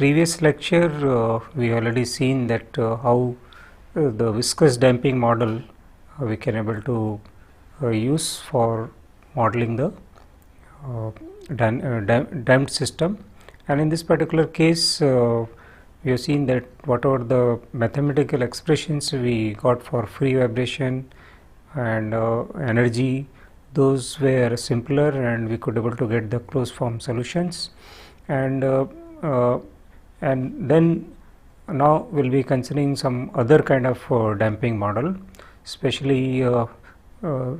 previous lecture we already seen that how the viscous damping model we can able to use for modeling the damped system, and in this particular case we have seen that whatever the mathematical expressions we got for free vibration and energy, those were simpler and we could able to get the closed form solutions, and then now we will be considering some other kind of damping model, especially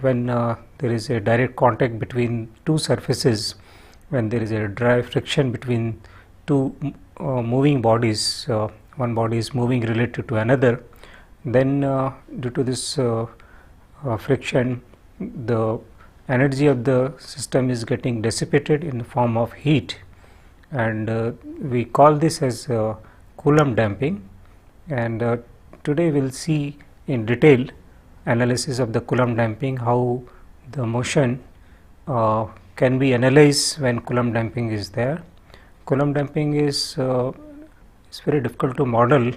when there is a direct contact between two surfaces, when there is a dry friction between two moving bodies, one body is moving related to another, then due to this friction the energy of the system is getting dissipated in the form of heat, and we call this as Coulomb damping, and today we will see in detail analysis of the Coulomb damping, how the motion can be analyzed when Coulomb damping is there. Coulomb damping is very difficult to model,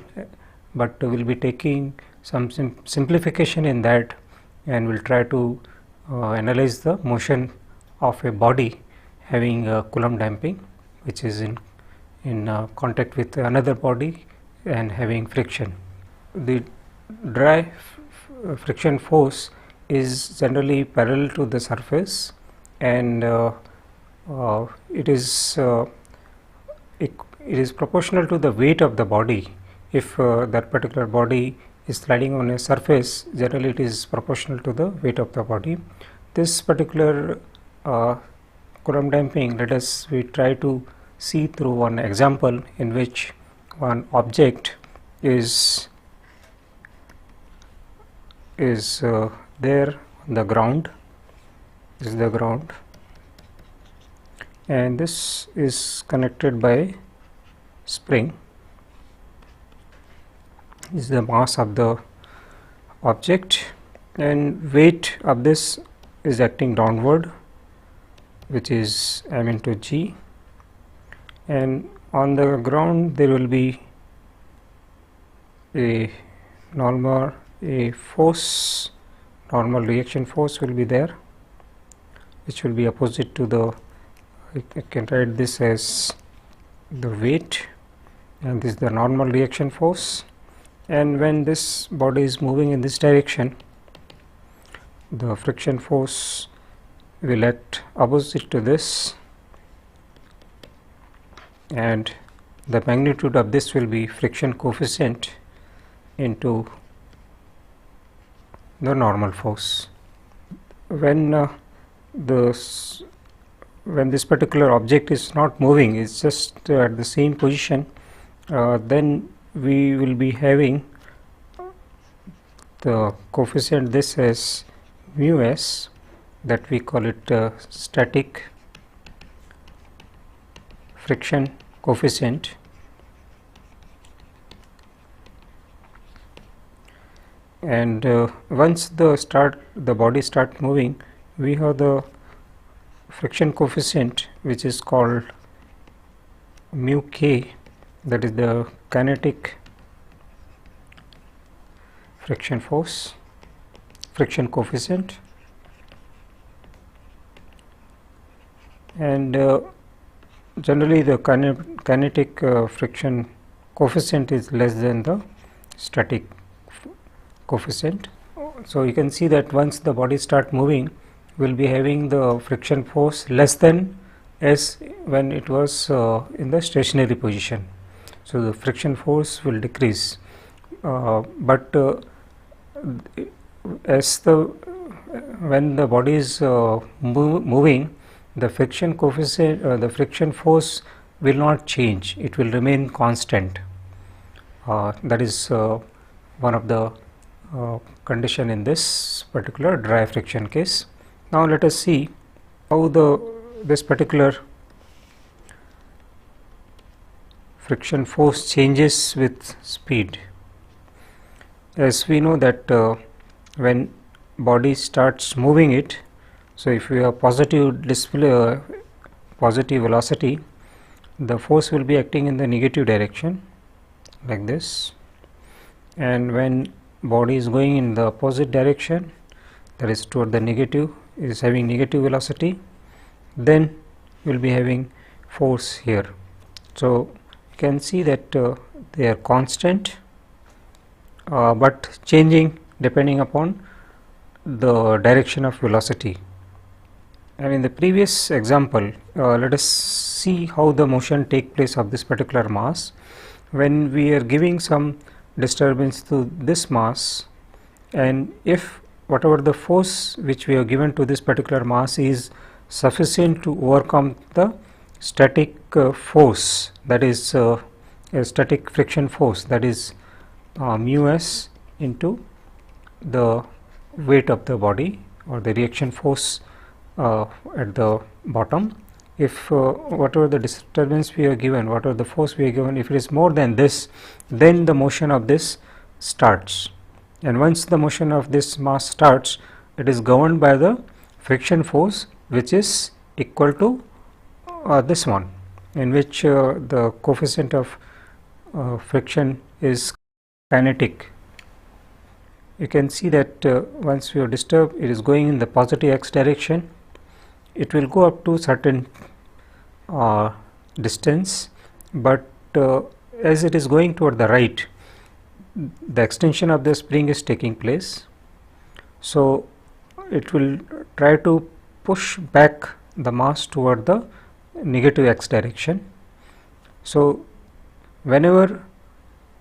but we will be taking some simplification in that, and we will try to analyze the motion of a body having Coulomb damping, which is in contact with another body and having friction. The dry friction force is generally parallel to the surface, and it is proportional to the weight of the body. If that particular body is sliding on a surface, generally it is proportional to the weight of the body. This particular Coulomb damping, we try to see through one example in which one object is there on the ground. This is the ground, and this is connected by spring. This is the mass of the object, and weight of this is acting downward, which is m into g, and on the ground there will be a normal reaction force will be there, which will be opposite to the, I can write this as the weight, and this is the normal reaction force. And when this body is moving in this direction, the friction force will act opposite to this, and the magnitude of this will be friction coefficient into the normal force. When this particular object is not moving, it is just at the same position, then we will be having the coefficient this as mu s, that we call it static friction coefficient, and once the body start moving, we have the friction coefficient which is called mu k, that is the kinetic friction force, friction coefficient, and generally the kinetic friction coefficient is less than the static coefficient. So you can see that once the body start moving, we will be having the friction force less than s when it was in the stationary position. So the friction force will decrease, but when the body is moving, the friction coefficient, the friction force will not change, it will remain constant. That is one of the condition in this particular dry friction case. Now let us see how this particular friction force changes with speed. As we know that when body starts moving it, so if we have positive velocity, the force will be acting in the negative direction like this, and when body is going in the opposite direction, that is toward the negative, is having negative velocity, then we will be having force here. So you can see that they are constant, but changing depending upon the direction of velocity. And in the previous example, let us see how the motion take place of this particular mass. When we are giving some disturbance to this mass, and if whatever the force which we have given to this particular mass is sufficient to overcome the static force, that is a static friction force, that is mu s into the weight of the body or the reaction force at the bottom. If whatever the disturbance we are given, whatever the force we are given, if it is more than this, then the motion of this starts. And once the motion of this mass starts, it is governed by the friction force, which is equal to this one, in which the coefficient of friction is kinetic. You can see that once we are disturbed, it is going in the positive x direction. It will go up to certain distance, but as it is going toward the right, the extension of the spring is taking place. So it will try to push back the mass toward the negative x direction. So whenever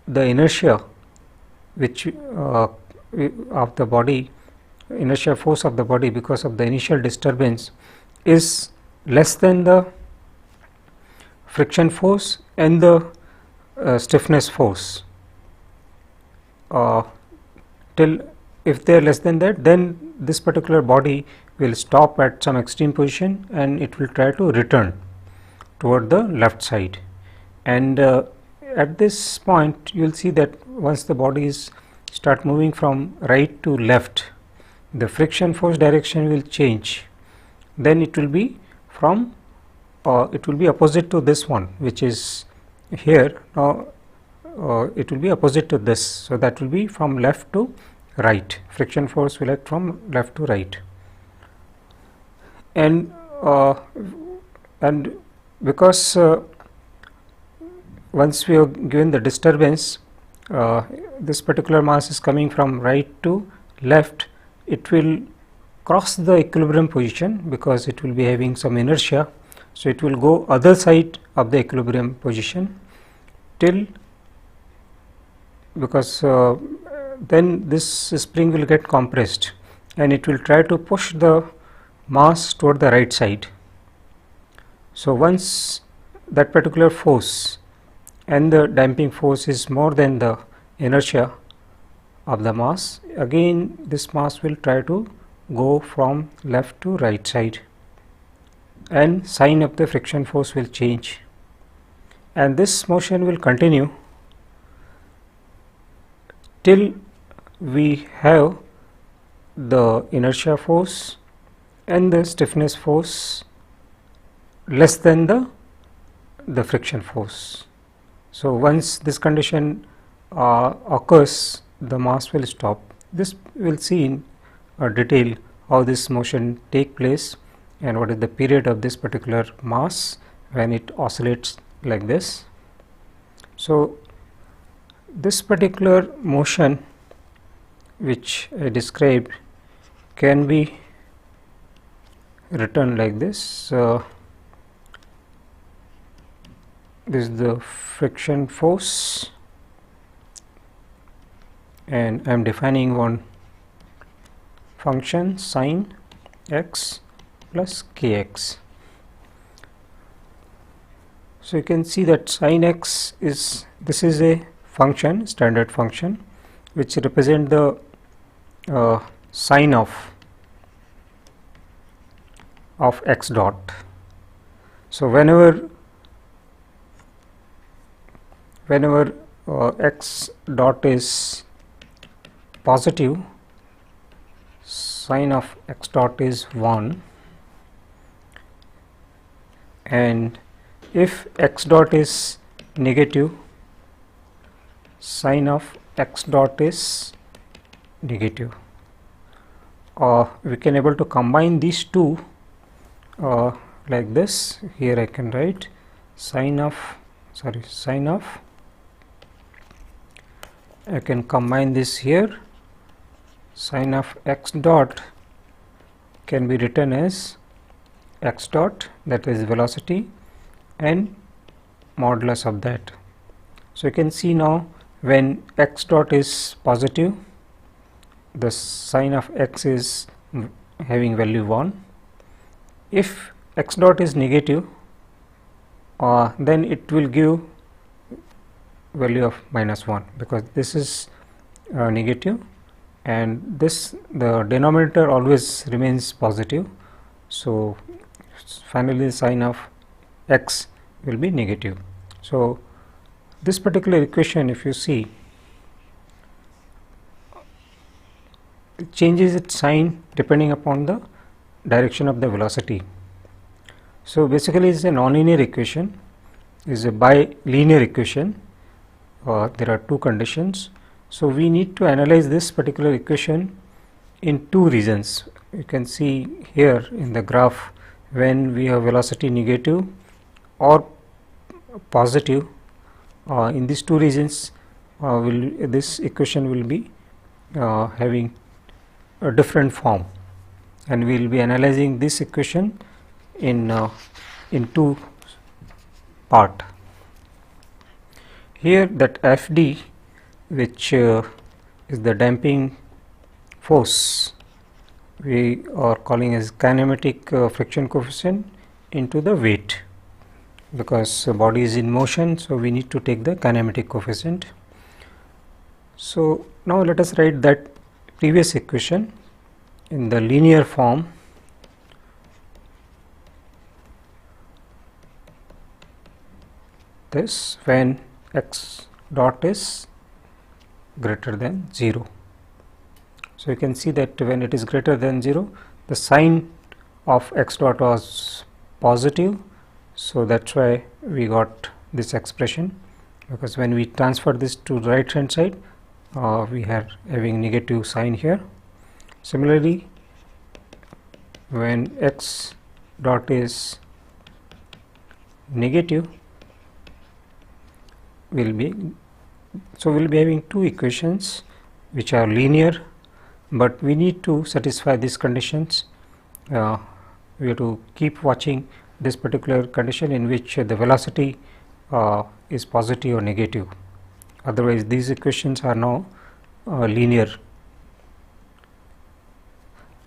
the inertia which of the body, inertia force of the body because of the initial disturbance is less than the friction force and the stiffness force, till if they are less than that, then this particular body will stop at some extreme position and it will try to return toward the left side. And at this point you will see that once the bodies start moving from right to left, the friction force direction will change. Then it will be from it will be opposite to this one, which is here. Now it will be opposite to this, so that will be from left to right. Friction force will act from left to right, and because once we have given the disturbance, this particular mass is coming from right to left, it will cross the equilibrium position because it will be having some inertia. So it will go other side of the equilibrium position till, because then this spring will get compressed and it will try to push the mass toward the right side. So once that particular force and the damping force is more than the inertia of the mass, again this mass will try to go from left to right side, and sign of the friction force will change, and this motion will continue till we have the inertia force and the stiffness force less than the friction force. So once this condition occurs, the mass will stop. This we will see in detail how this motion take place and what is the period of this particular mass when it oscillates like this. So this particular motion which I described can be written like this. This is the friction force, and I am defining one function sin x plus kx. So you can see that sin x is, this is a function, standard function, which represent the sine of x dot. So whenever x dot is positive, sine of x dot is 1, and if x dot is negative, sign of x dot is negative. We can able to combine these two like this. Here I can write sign of I can combine this here. Sign of x dot can be written as x dot, that is velocity, and modulus of that. So you can see now when x dot is positive, the sign of x is having value 1. If x dot is negative, then it will give value of -1, because this is negative and this, the denominator always remains positive. So finally the sign of x will be negative. So this particular equation, if you see, it changes its sign depending upon the direction of the velocity. So basically it is a nonlinear equation, is a bilinear equation. There are two conditions. So we need to analyze this particular equation in two regions. You can see here in the graph, when we have velocity negative or positive, in these two regions this equation will be having a different form, and we will be analyzing this equation in two part. Here that Fd, which is the damping force, we are calling as kinematic friction coefficient into the weight, because the body is in motion, so we need to take the kinematic coefficient. So now let us write that previous equation in the linear form. This when x dot is greater than 0. So you can see that when it is greater than 0, the sign of x dot was positive. So that's why we got this expression, because when we transfer this to right hand side, we are having negative sign here. Similarly, when x dot is negative, we'll be having two equations which are linear, but we need to satisfy these conditions. We have to keep watching this particular condition in which the velocity is positive or negative. Otherwise these equations are now linear.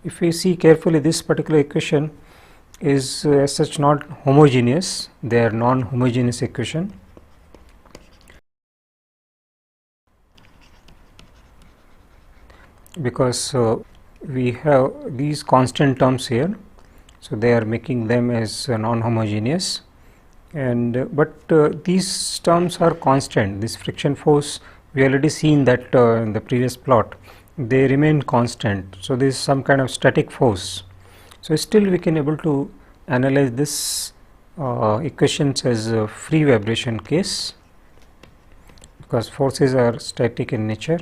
If we see carefully, this particular equation is as such not homogeneous, they are non-homogeneous equation. Because we have these constant terms here, so they are making them as non-homogeneous, and but these terms are constant. This friction force, we already seen that in the previous plot, they remain constant. So this is some kind of static force. So still we can able to analyze this equations as a free vibration case, because forces are static in nature.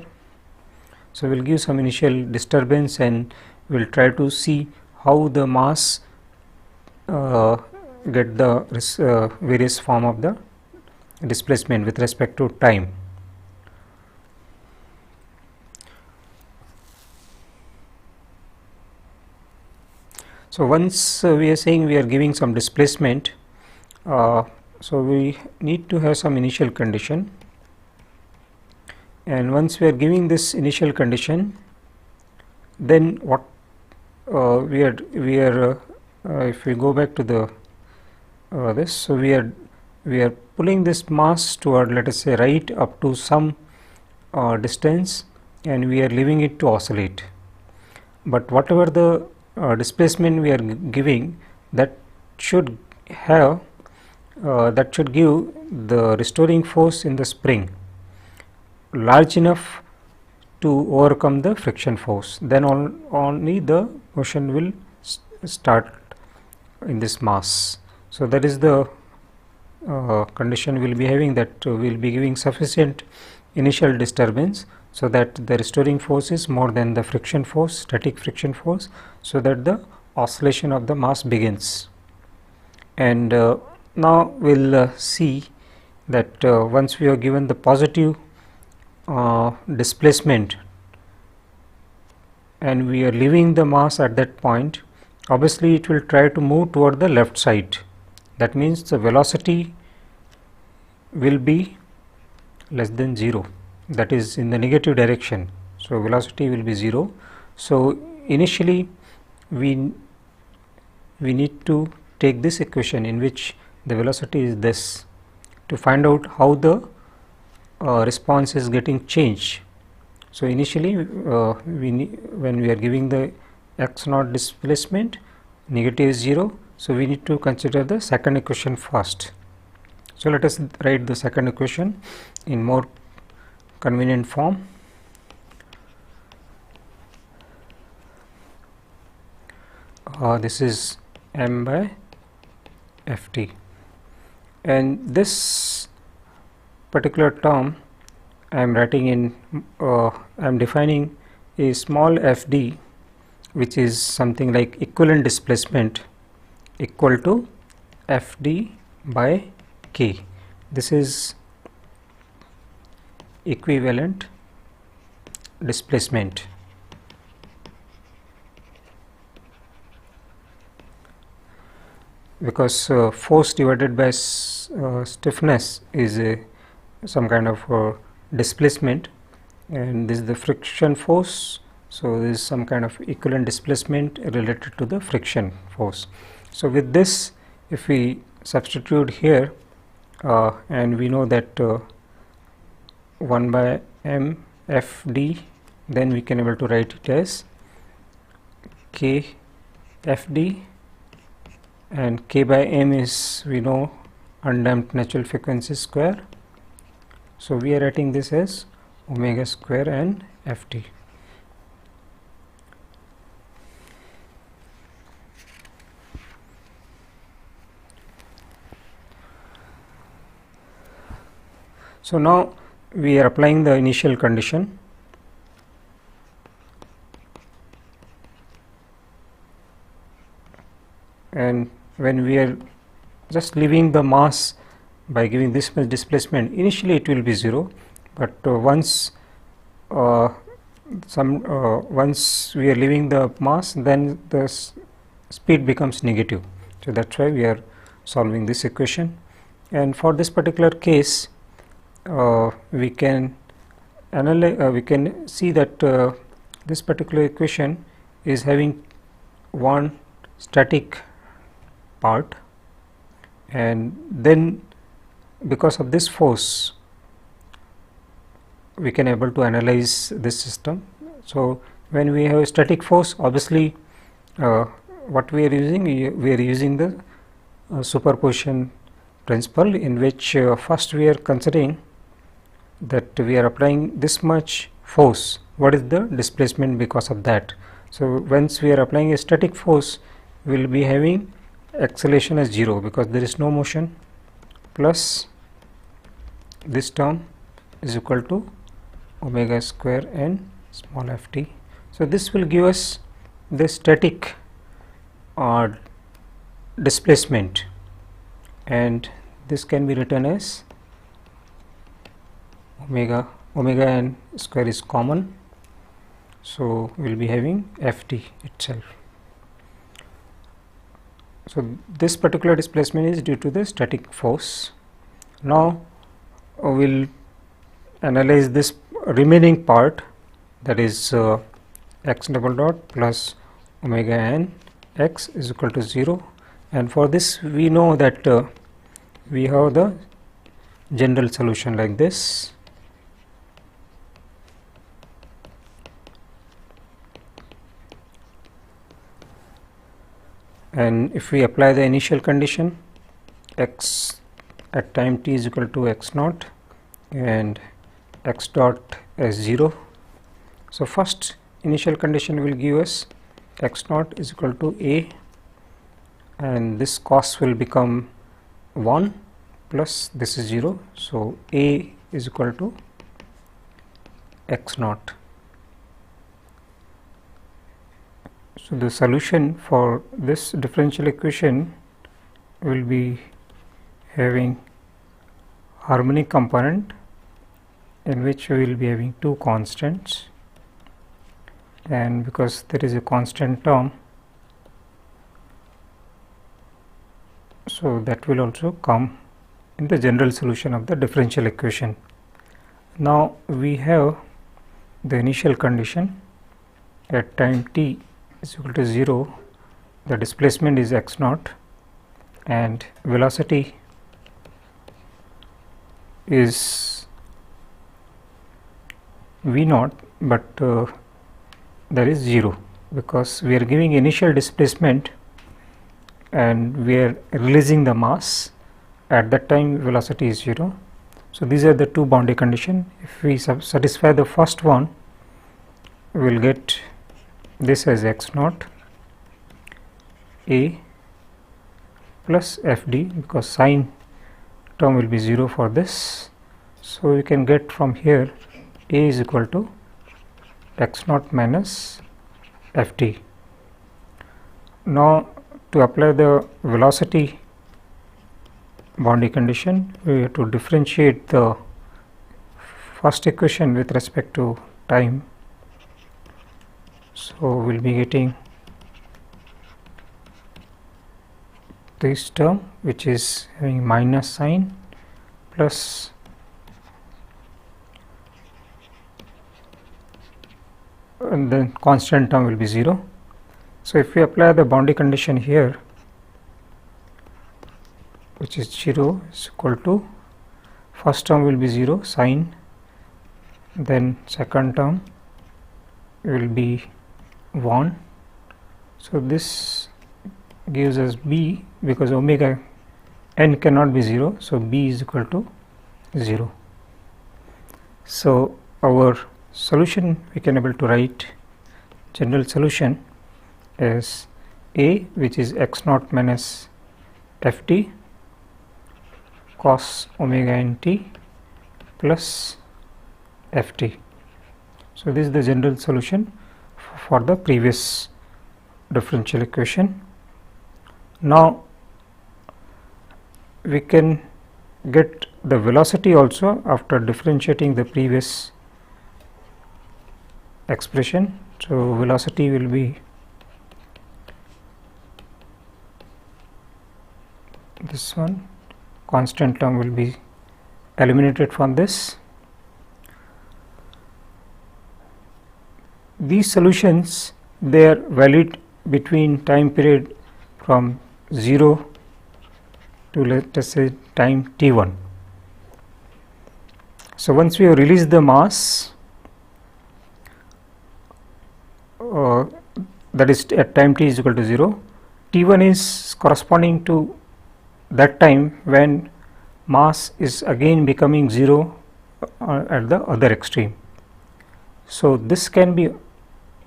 So we will give some initial disturbance and we will try to see how the mass get the various form of the displacement with respect to time. So once we are saying we are giving some displacement, so we need to have some initial condition, and once we are giving this initial condition, then what we are if we go back to the this, so we are pulling this mass toward, let us say, right up to some distance, and we are leaving it to oscillate. But whatever the displacement we are giving, that should have that should give the restoring force in the spring large enough to overcome the friction force. Then only the motion will start in this mass. So that is the condition will be having that will be giving sufficient initial disturbance so that the restoring force is more than the friction force, static friction force, so that the oscillation of the mass begins. And now we will see that once we are given the positive displacement and we are leaving the mass at that point, obviously it will try to move toward the left side. That means the velocity will be less than 0, that is in the negative direction. So, velocity will be 0. So, initially we need to take this equation in which the velocity is this to find out how the response is getting changed. So, initially when we are giving the x naught displacement, negative is 0. So, we need to consider the second equation first. So, let us write the second equation in more convenient form. This is m by ft, and this particular term I am writing in I am defining a small fd, which is something like equivalent displacement equal to fd by k. This is equivalent displacement. Because force divided by stiffness is some kind of displacement, and this is the friction force. So, this is some kind of equivalent displacement related to the friction force. So, with this, if we substitute here and we know that 1 by m f d, then we can able to write it as k f d, and k by m is, we know, undamped natural frequency square. So, we are writing this as omega square and ft. So, now we are applying the initial condition, and when we are just leaving the mass by giving this much displacement, initially it will be 0, but once once we are leaving the mass, then the speed becomes negative. So, that is why we are solving this equation, and for this particular case we can analyze, we can see that this particular equation is having one static part, and then because of this force we can able to analyze this system. So, when we have a static force, obviously what we are using, we are using the superposition principle, in which first we are considering that we are applying this much force, what is the displacement because of that. So, once we are applying a static force, we will be having acceleration as 0 because there is no motion, plus this term is equal to omega square n small ft. So, this will give us the static displacement, and this can be written as omega n square is common. So, we will be having ft itself. So, this particular displacement is due to the static force. Now, we will analyze this remaining part, that is x double dot plus omega n x is equal to 0, and for this we know that we have the general solution like this. And if we apply the initial condition, x at time t is equal to x naught and x dot as 0. So, first initial condition will give us x naught is equal to a, and this cos will become 1, plus this is 0. So, A is equal to x naught. So, the solution for this differential equation will be having harmonic component in which we will be having two constants, and because there is a constant term, so that will also come in the general solution of the differential equation. Now we have the initial condition at time t is equal to 0, the displacement is x naught and velocity is v naught, but there is 0 because we are giving initial displacement and we are releasing the mass. At that time velocity is 0. So, these are the two boundary condition. If we satisfy the first one, we will get this as x naught a plus fd, because sine term will be 0 for this. So, we can get from here a is equal to x naught minus fd. Now, to apply the velocity boundary condition, we have to differentiate the first equation with respect to time. So, we will be getting this term which is having minus sign plus and then constant term will be 0. So, if we apply the boundary condition here, which is 0 is equal to first term will be 0 sine, then second term will be 1. So, this gives us b, because omega n cannot be 0. So, b is equal to 0. So, our solution we can able to write general solution as a, which is x naught minus ft cos omega n t plus ft. So, this is the general solution for the previous differential equation. Now, we can get the velocity also after differentiating the previous expression. So, velocity will be this one, constant term will be eliminated from this. These solutions, they are valid between time period from 0 to let us say time t1. So, once we have released the mass, that is at time t is equal to 0, t1 is corresponding to that time when mass is again becoming 0 at the other extreme. So, this can be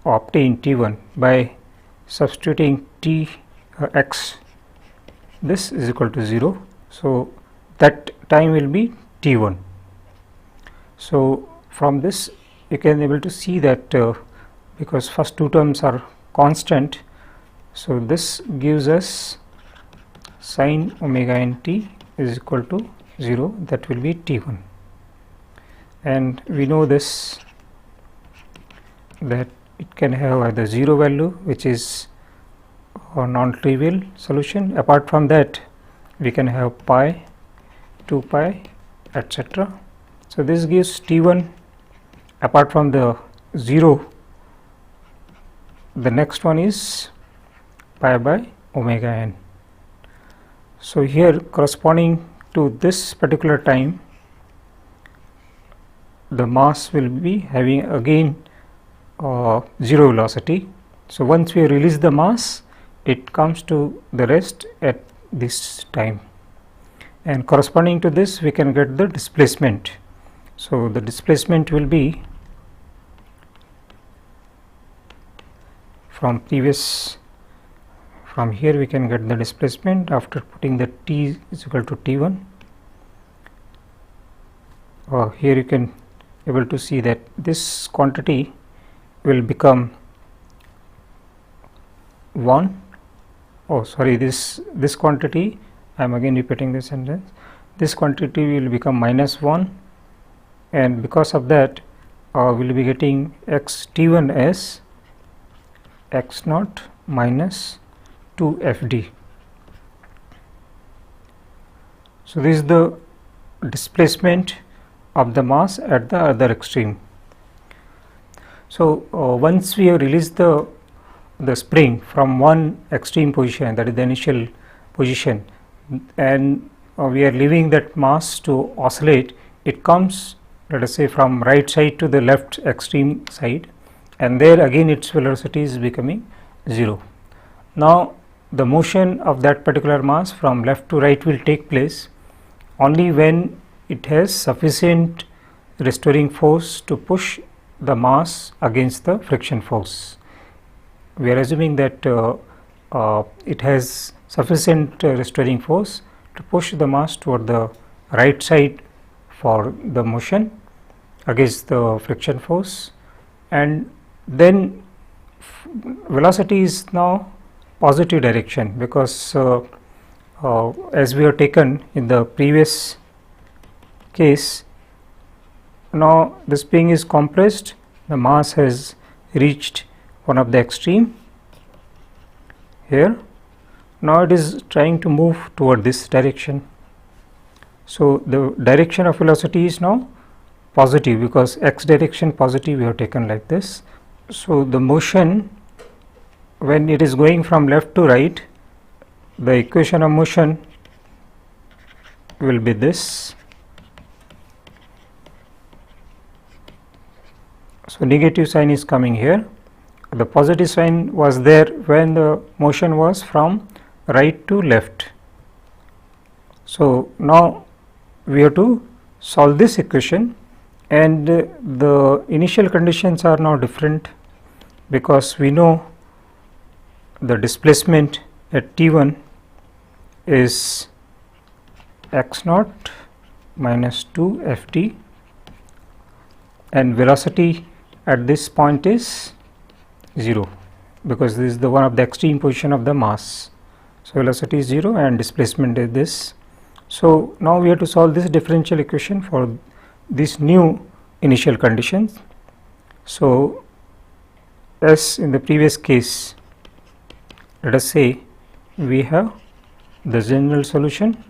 obtained t1 by substituting t x, this is equal to 0. So, that time will be t1. So, from this you can able to see that because first two terms are constant, so this gives us sin omega n t is equal to 0, that will be t1, and we know this that it can have either 0 value, which is a non-trivial solution. Apart from that, we can have pi, 2 pi, etc. So, this gives t1 apart from the 0, the next one is pi by omega n. So, here corresponding to this particular time, the mass will be having again 0 velocity. So, once we release the mass, it comes to the rest at this time, and corresponding to this we can get the displacement. So, the displacement will be from here we can get the displacement after putting the t is equal to t1. here you can able to see that this quantity will become 1. Oh, sorry, this quantity, I am again repeating this sentence, this quantity will become -1, and because of that we will be getting x T1 as x naught minus 2 Fd. So this is the displacement of the mass at the other extreme. So once we have released the spring from one extreme position, that is the initial position, and we are leaving that mass to oscillate, it comes, let us say, from right side to the left extreme side, and there again its velocity is becoming 0. Now the motion of that particular mass from left to right will take place only when it has sufficient restoring force to push the mass against the friction force. We are assuming that it has sufficient restoring force to push the mass toward the right side for the motion against the friction force, and then velocity is now positive direction, because as we have taken in the previous case, now the spring is compressed, the mass has reached one of the extreme here, now it is trying to move toward this direction. So the direction of velocity is now positive, because x direction positive we have taken like this. So the motion, when it is going from left to right, the equation of motion will be this. So negative sign is coming here, the positive sign was there when the motion was from right to left. So now we have to solve this equation, and the initial conditions are now different, because we know the displacement at T1 is x naught minus 2 Ft, and velocity at this point is 0, because this is the one of the extreme position of the mass. So velocity is 0 and displacement is this. So now we have to solve this differential equation for these new initial conditions. So as in the previous case, let us say we have the general solution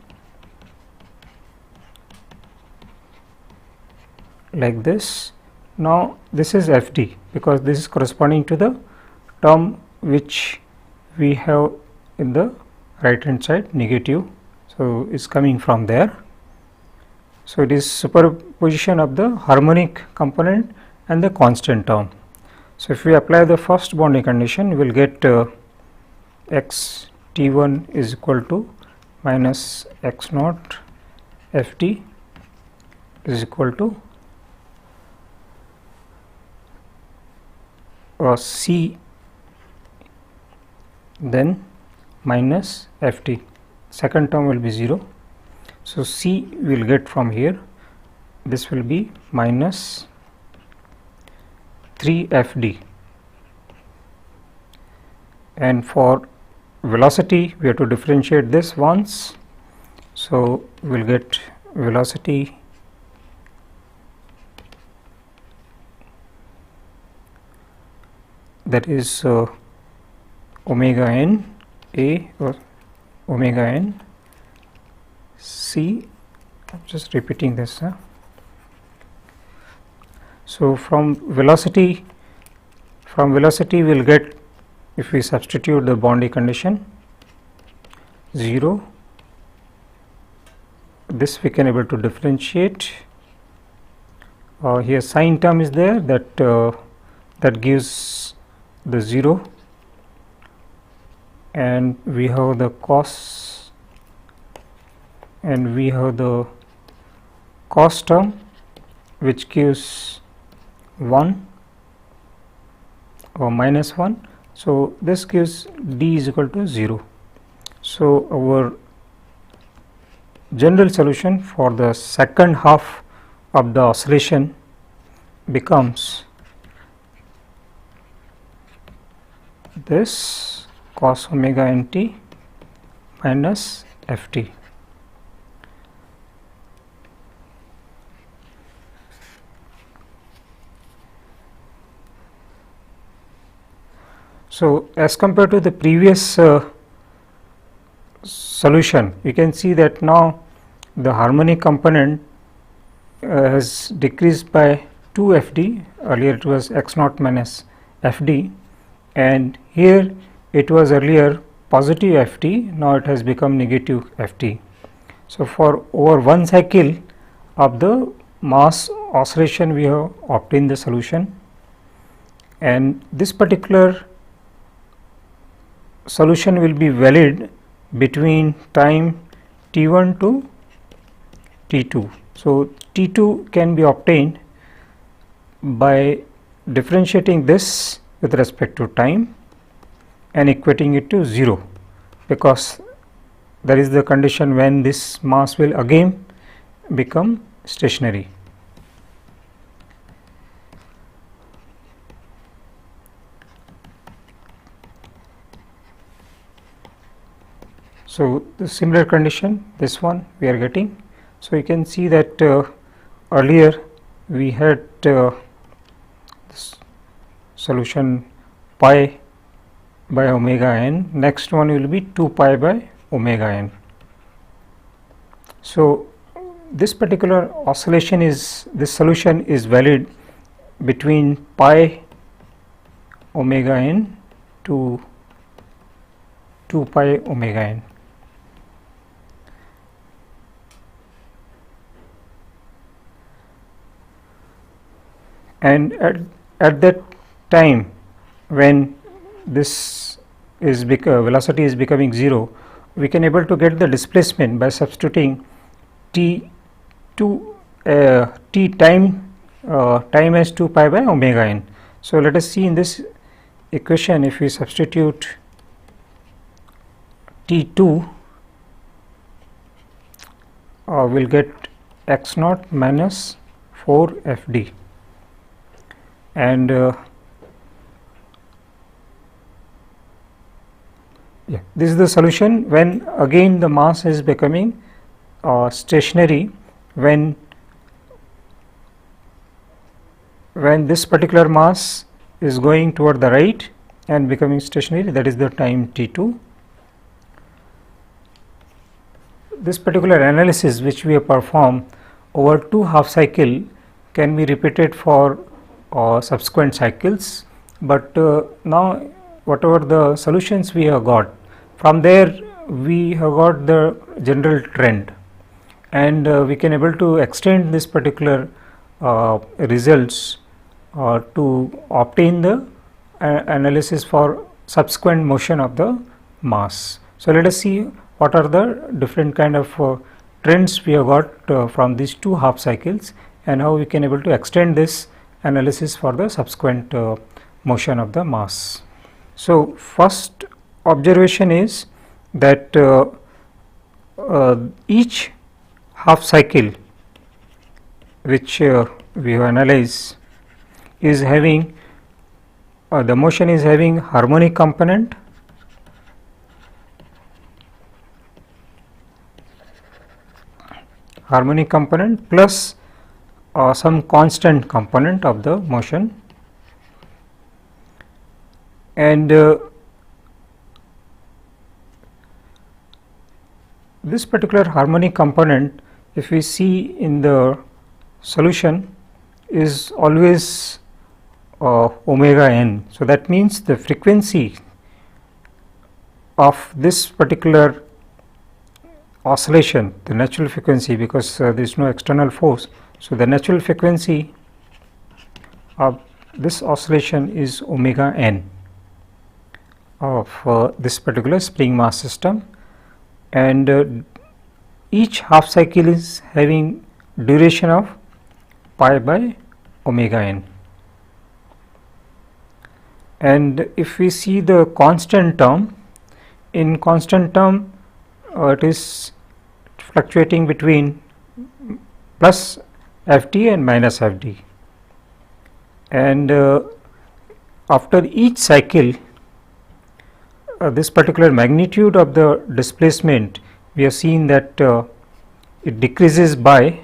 like this. Now this is Fd, because this is corresponding to the term which we have in the right hand side, negative, so it's coming from there. So it is superposition of the harmonic component and the constant term. So if we apply the first boundary condition, we will get x T1 is equal to minus x naught Ft is equal to C then minus Ft, second term will be 0. So C will get from here, this will be minus 3 Fd, and for velocity we have to differentiate this once. So we will get velocity that is omega n A or omega n C. I am just repeating this. So from velocity we will get, if we substitute the boundary condition, 0. This we can able to differentiate. Here sign term is there, that gives the 0, and we have the cos, and we have the cos term which gives 1 or minus 1. So this gives d is equal to 0. So our general solution for the second half of the oscillation becomes this cos omega nt minus ft. So, as compared to the previous solution, you can see that now the harmonic component has decreased by 2 fd. Earlier it was x naught minus fd, and here it was earlier positive ft, now it has become negative ft. So, for over one cycle of the mass oscillation we have obtained the solution, and this particular solution will be valid between time t1 to t2. So, t2 can be obtained by differentiating this with respect to time and equating it to 0, because that is the condition when this mass will again become stationary. So, the similar condition, this one we are getting. So, you can see that earlier we had this solution pi by omega n, next one will be 2 pi by omega n. So, this particular oscillation is, this solution is valid between pi omega n to 2 pi omega n. And at that time when this is velocity is becoming 0, we can able to get the displacement by substituting t time as 2 pi by omega n. So, let us see in this equation, if we substitute t2, we will get x naught minus 4 fd, and this is the solution when again the mass is becoming stationary, when this particular mass is going toward the right and becoming stationary, that is the time t2. This particular analysis which we have performed over 2 half cycle can be repeated for subsequent cycles, but now whatever the solutions we have got, from there we have got the general trend, and we can able to extend this particular results to obtain the analysis for subsequent motion of the mass. So, let us see what are the different kind of trends we have got from these 2 half cycles, and how we can able to extend this analysis for the subsequent motion of the mass. So, first observation is that each half cycle which we have analyzed is having the motion is having harmonic component, plus some constant component of the motion, and this particular harmonic component, if we see in the solution, is always omega n. So, that means the frequency of this particular oscillation, the natural frequency, because there is no external force. So, the natural frequency of this oscillation is omega n of this particular spring mass system, and each half cycle is having duration of pi by omega n. And if we see the constant term, in constant term it is fluctuating between plus Fd and minus Fd, and after each cycle this particular magnitude of the displacement, we have seen that it decreases by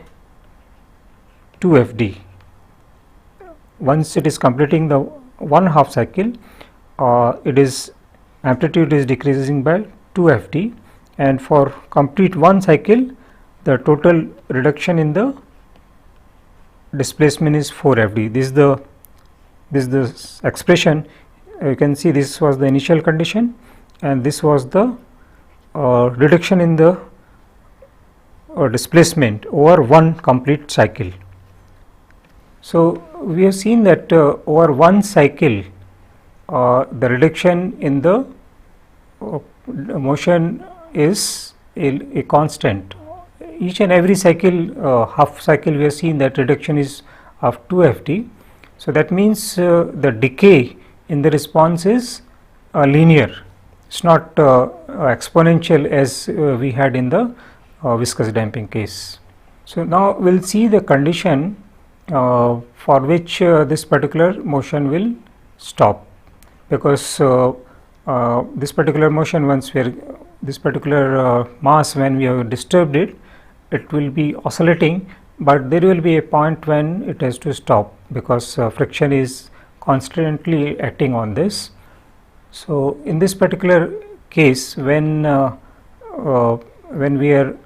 2 Fd. Once it is completing the 1/2 cycle, amplitude is decreasing by 2 Fd, and for complete 1 cycle the total reduction in the displacement is 4 Fd. This is the expression. You can see this was the initial condition and this was the reduction in the displacement over one complete cycle. So, we have seen that over one cycle the reduction in the motion is a constant. Each and every cycle, half cycle, we have seen that reduction is of 2 Fd. So, that means the decay in the response is linear. It is not exponential as we had in the viscous damping case. So, now we will see the condition for which this particular motion will stop, because this particular motion, once we are this particular mass, when we have disturbed it, it will be oscillating, but there will be a point when it has to stop, because friction is constantly acting on this. So, in this particular case, when we are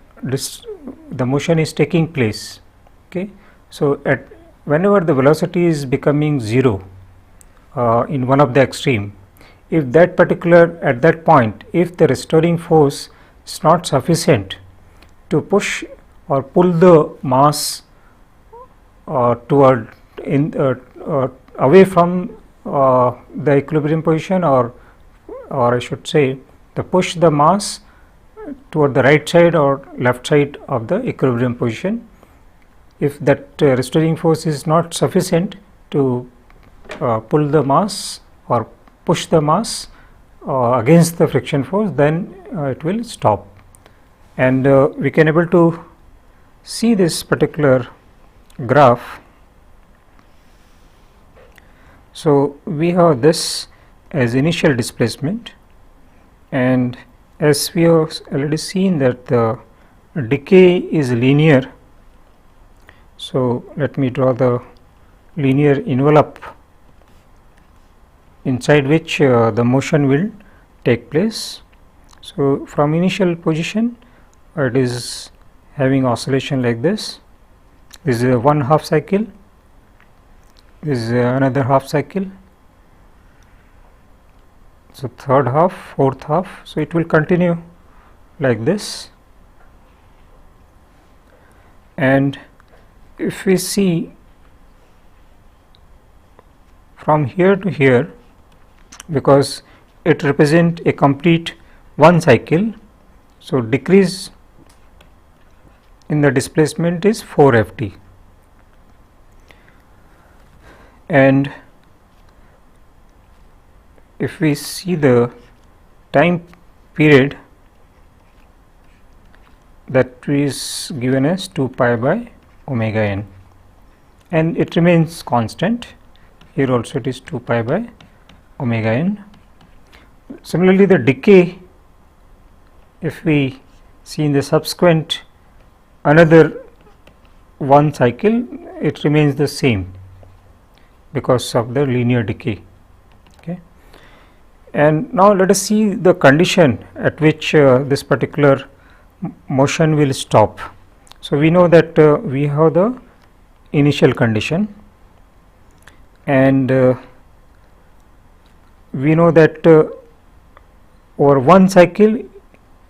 the motion is taking place, okay. So, at whenever the velocity is becoming 0 in one of the extreme, if that particular at that point, if the restoring force is not sufficient to push or pull the mass toward away from the equilibrium position, or I should say to push the mass toward the right side or left side of the equilibrium position, if that restoring force is not sufficient to pull the mass or push the mass against the friction force, then it will stop. And we can able to see this particular graph. So, we have this as initial displacement, and as we have already seen that the decay is linear. So, let me draw the linear envelope inside which the motion will take place. So, from initial position it is having oscillation like this. This is a 1/2 cycle, this is another half cycle, so third half, fourth half. So, it will continue like this, and if we see from here to here, because it represent a complete one cycle, so decrease in the displacement is 4 Fd, and if we see the time period, that is given as 2 pi by omega n, and it remains constant. Here also it is 2 pi by omega n. Similarly, the decay, if we see in the subsequent another one cycle, it remains the same because of the linear decay. Okay. And now let us see the condition at which this particular motion will stop. So, we know that we have the initial condition, and we know that over one cycle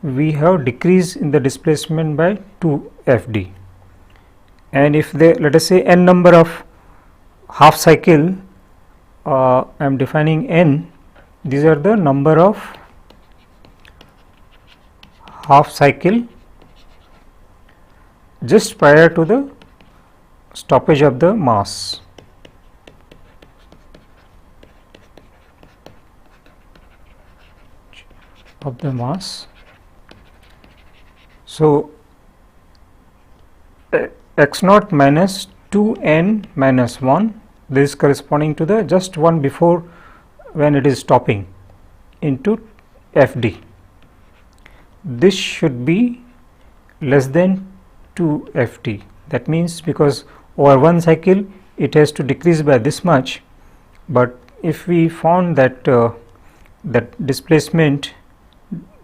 we have decrease in the displacement by 2 Fd, and if they, let us say, n number of half cycle, I am defining n, these are the number of half cycle just prior to the stoppage of the mass. So, x naught minus 2n minus 1, this is corresponding to the just one before when it is stopping, into Fd. This should be less than 2 Ft. That means because over one cycle it has to decrease by this much, but if we found that that displacement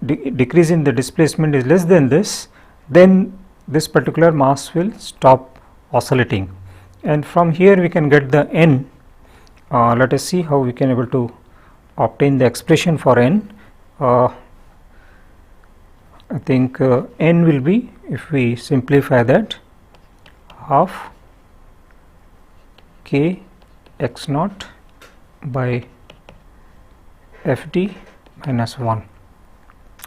decrease in the displacement is less than this, then this particular mass will stop oscillating, and from here we can get the n. Let us see how we can able to obtain the expression for n. I think n will be, if we simplify that, half k x naught by Fd minus 1.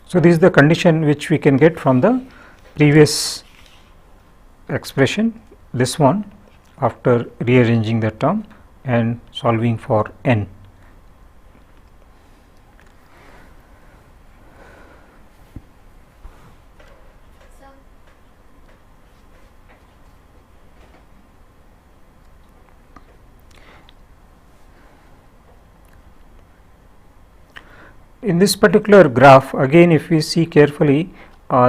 So, this is the condition which we can get from the previous expression, this one, after rearranging the term and solving for n. In this particular graph, again if we see carefully,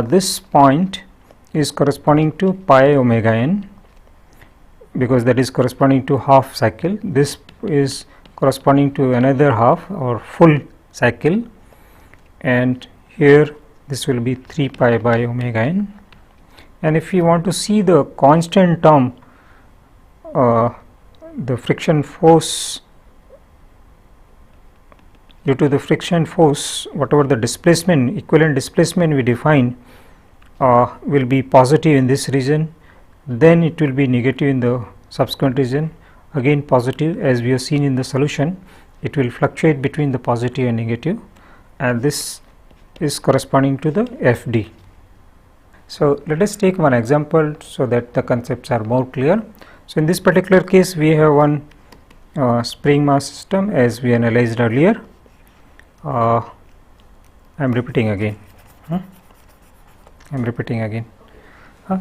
this point is corresponding to pi omega n, because that is corresponding to half cycle. This is corresponding to another half or full cycle, and here this will be 3 pi by omega n. And if we want to see the constant term, the friction force, due to the friction force, whatever the displacement, equivalent displacement we define, will be positive in this region, then it will be negative in the subsequent region, again positive, as we have seen in the solution. It will fluctuate between the positive and negative, and this is corresponding to the Fd. So, let us take one example so that the concepts are more clear. So, in this particular case we have one spring mass system as we analyzed earlier. I am repeating again.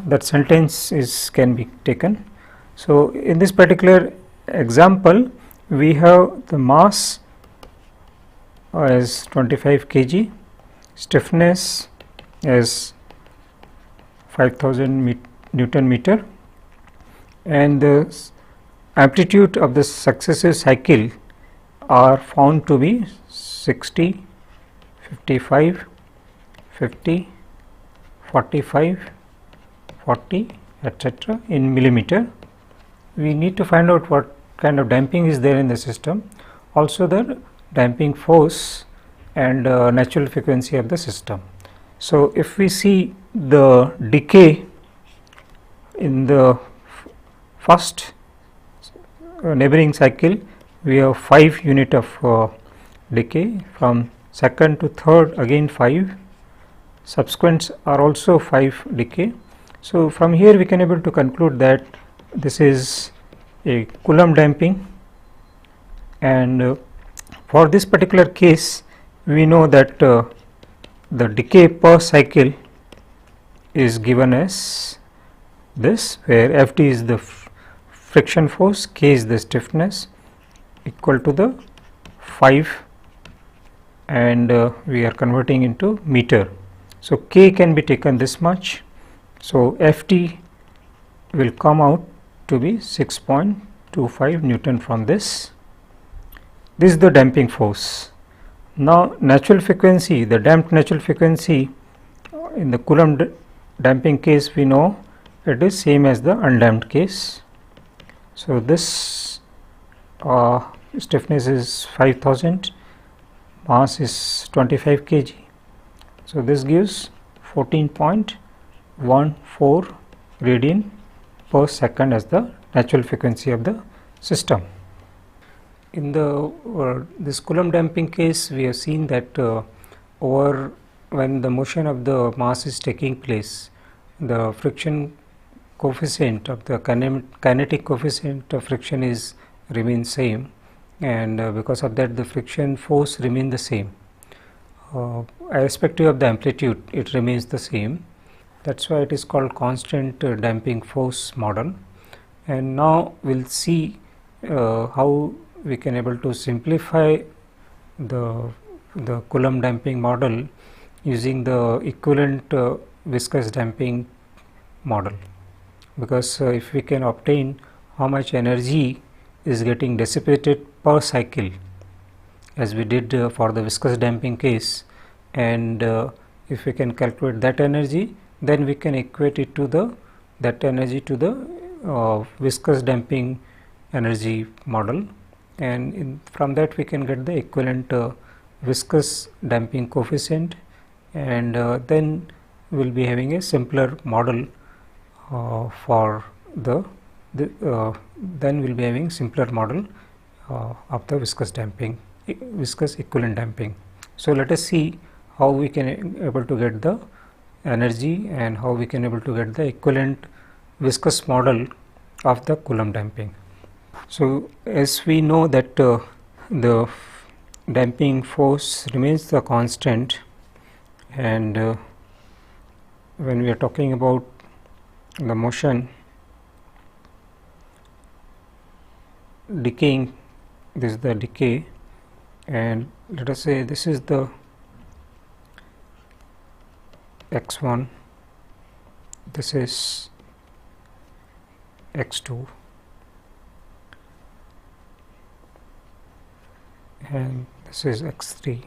That sentence can be taken. So, in this particular example, we have the mass as 25 kg, stiffness as 5000 Newton meter, and the amplitude of the successive cycle are found to be 60, 55, 50, 45, 40, etc. in millimeter. We need to find out what kind of damping is there in the system, also the damping force and natural frequency of the system. So, if we see the decay in the first neighboring cycle, we have 5 unit of decay, from second to third again 5, subsequents are also 5 decay. So, from here we can able to conclude that this is a Coulomb damping, and for this particular case we know that the decay per cycle is given as this, where Fd is the friction force, K is the stiffness, equal to the 5, and we are converting into meter. So, K can be taken this much. So, Ft will come out to be 6.25 Newton from this. This is the damping force. Now, natural frequency, the damped natural frequency in the Coulomb damping case, we know it is same as the undamped case. So, this stiffness is 5000, mass is 25 kg. So, this gives 14.14 radian per second as the natural frequency of the system. In the this Coulomb damping case, we have seen that over when the motion of the mass is taking place, the friction coefficient of the kinetic coefficient of friction is remains same, and because of that the friction force remain the same. Irrespective of the amplitude, it remains the same. That's why it is called constant damping force model. And now we'll see how we can able to simplify the Coulomb damping model using the equivalent viscous damping model, because if we can obtain how much energy is getting dissipated per cycle as we did for the viscous damping case, and if we can calculate that energy, then we can equate it to that energy to the viscous damping energy model, and from that we can get the equivalent viscous damping coefficient, and then we will be having a simpler model for then we will be having simpler model of the viscous equivalent damping. So let us see how we can able to get the energy and how we can able to get the equivalent viscous model of the Coulomb damping. So as we know that the damping force remains the constant, and when we are talking about the motion decaying, this is the decay, and let us say this is the x1, this is x2, and this is x3,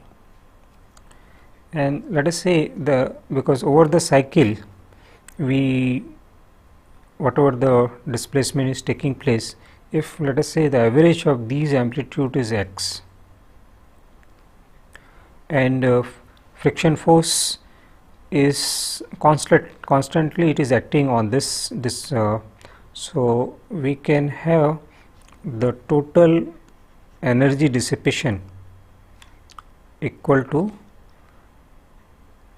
and let us say because over the cycle whatever the displacement is taking place, if let us say the average of these amplitude is x, and friction force is constantly it is acting on this so we can have the total energy dissipation equal to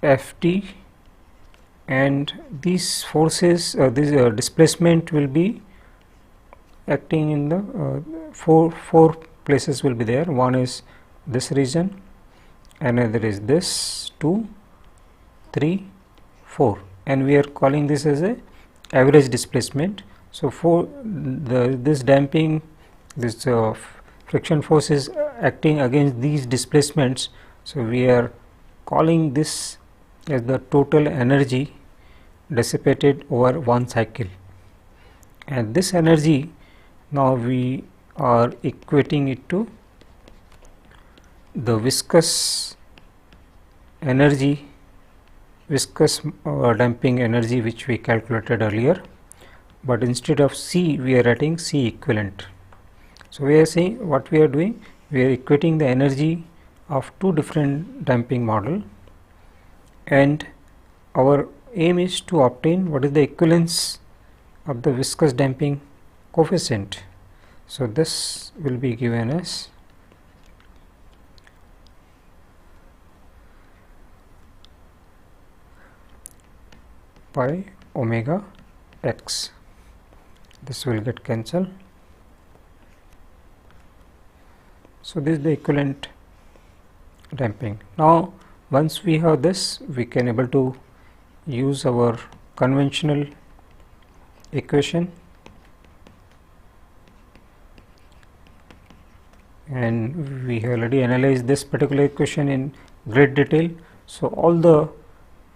Ft, and these forces this displacement will be acting in the four places will be there. One is this region, another is this, 2, 3, 4, and we are calling this as a average displacement. So for this damping, this friction force is acting against these displacements, so we are calling this as the total energy dissipated over one cycle, and this energy now we are equating it to the viscous energy, viscous damping energy which we calculated earlier, but instead of C we are writing C equivalent. So we are saying what we are doing, we are equating the energy of two different damping model, and our aim is to obtain what is the equivalence of the viscous damping coefficient. So this will be given as pi omega x. This will get cancelled. So this is the equivalent damping. Now once we have this, we can able to use our conventional equation, and we have already analyzed this particular equation in great detail. So all the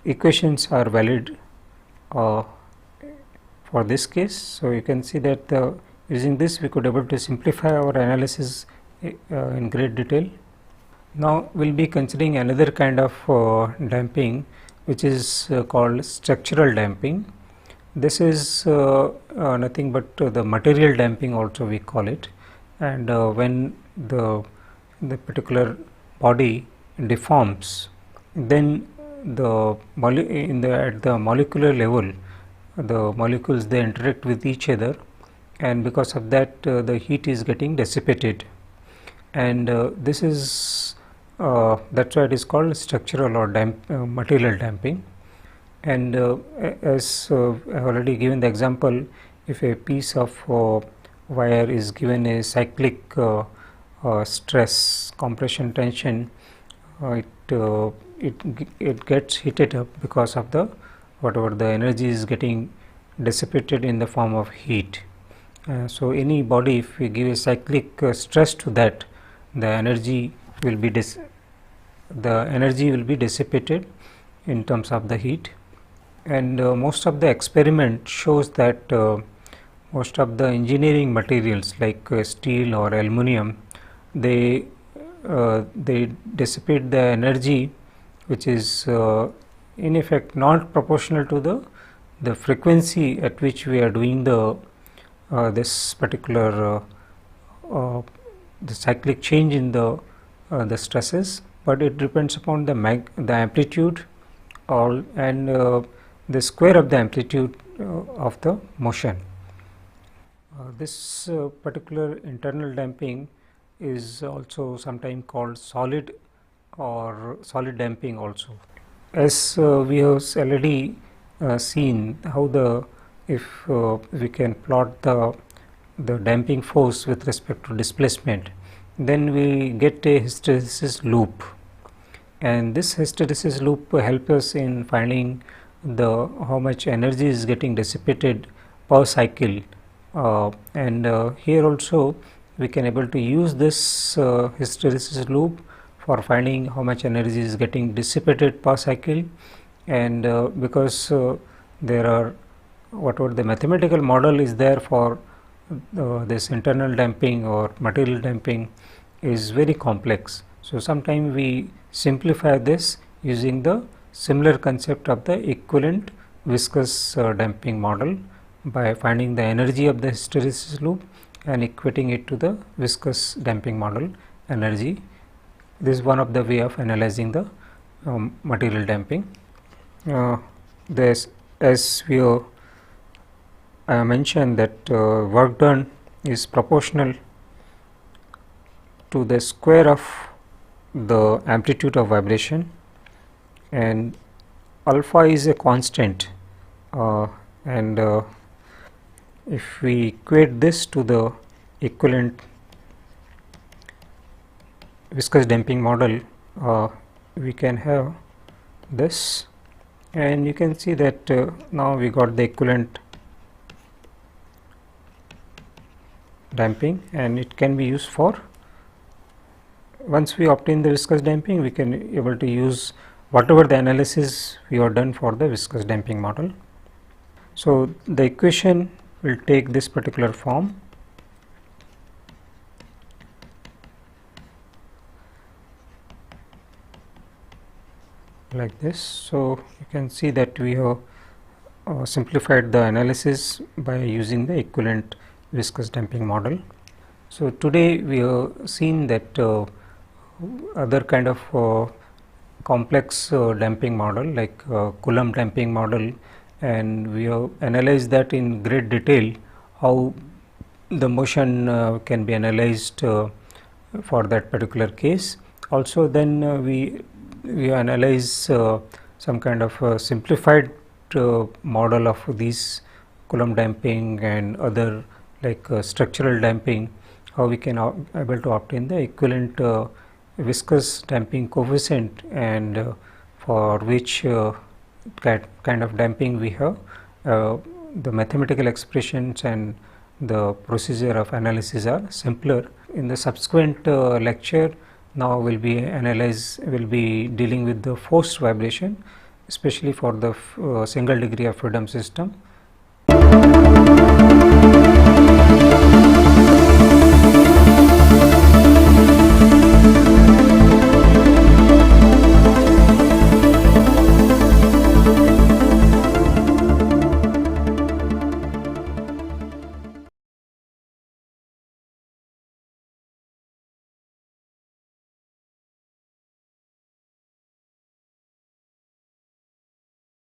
equations are valid for this case. So you can see that using this we could able to simplify our analysis in great detail. Now we will be considering another kind of damping, which is called structural damping. This is nothing but the material damping also we call it, and when the particular body deforms, then at the molecular level the molecules they interact with each other, and because of that the heat is getting dissipated, and this is that's why it is called structural or material damping. And as I have already given the example, if a piece of wire is given a cyclic stress, compression, tension, it gets heated up because of the whatever the energy is getting dissipated in the form of heat. So any body, if we give a cyclic stress to that, the energy will be dissipated in terms of the heat. And most of the experiment shows that most of the engineering materials like steel or aluminum, they dissipate the energy which is in effect not proportional to the frequency at which we are doing the this particular the cyclic change in the stresses, but it depends upon the amplitude and the square of the amplitude of the motion. This particular internal damping is also sometimes called solid or solid damping also. As we have already seen how if we can plot the damping force with respect to displacement, then we get a hysteresis loop, and this hysteresis loop helps us in finding how much energy is getting dissipated per cycle, and here also we can able to use this hysteresis loop for finding how much energy is getting dissipated per cycle. And because there are whatever the mathematical model is there for this internal damping or material damping is very complex. So sometimes we simplify this using the similar concept of the equivalent viscous damping model by finding the energy of the hysteresis loop and equating it to the viscous damping model energy. This is one of the way of analyzing the material damping. As we mentioned that work done is proportional to the square of the amplitude of vibration, and alpha is a constant, and if we equate this to the equivalent viscous damping model, we can have this, and you can see that now we got the equivalent damping, and it can be used for, once we obtain the viscous damping, we can able to use whatever the analysis we have done for the viscous damping model. So the equation will take this particular form. Like this. So you can see that we have simplified the analysis by using the equivalent viscous damping model. So today we have seen that other kind of complex damping model like Coulomb damping model, and we have analyzed that in great detail, how the motion can be analyzed for that particular case. Also then we analyze some kind of simplified model of these Coulomb damping and other like structural damping, how we can able to obtain the equivalent viscous damping coefficient, and for which kind of damping we have the mathematical expressions and the procedure of analysis are simpler. In the subsequent lecture, now will be dealing with the forced vibration, especially for the single degree of freedom system.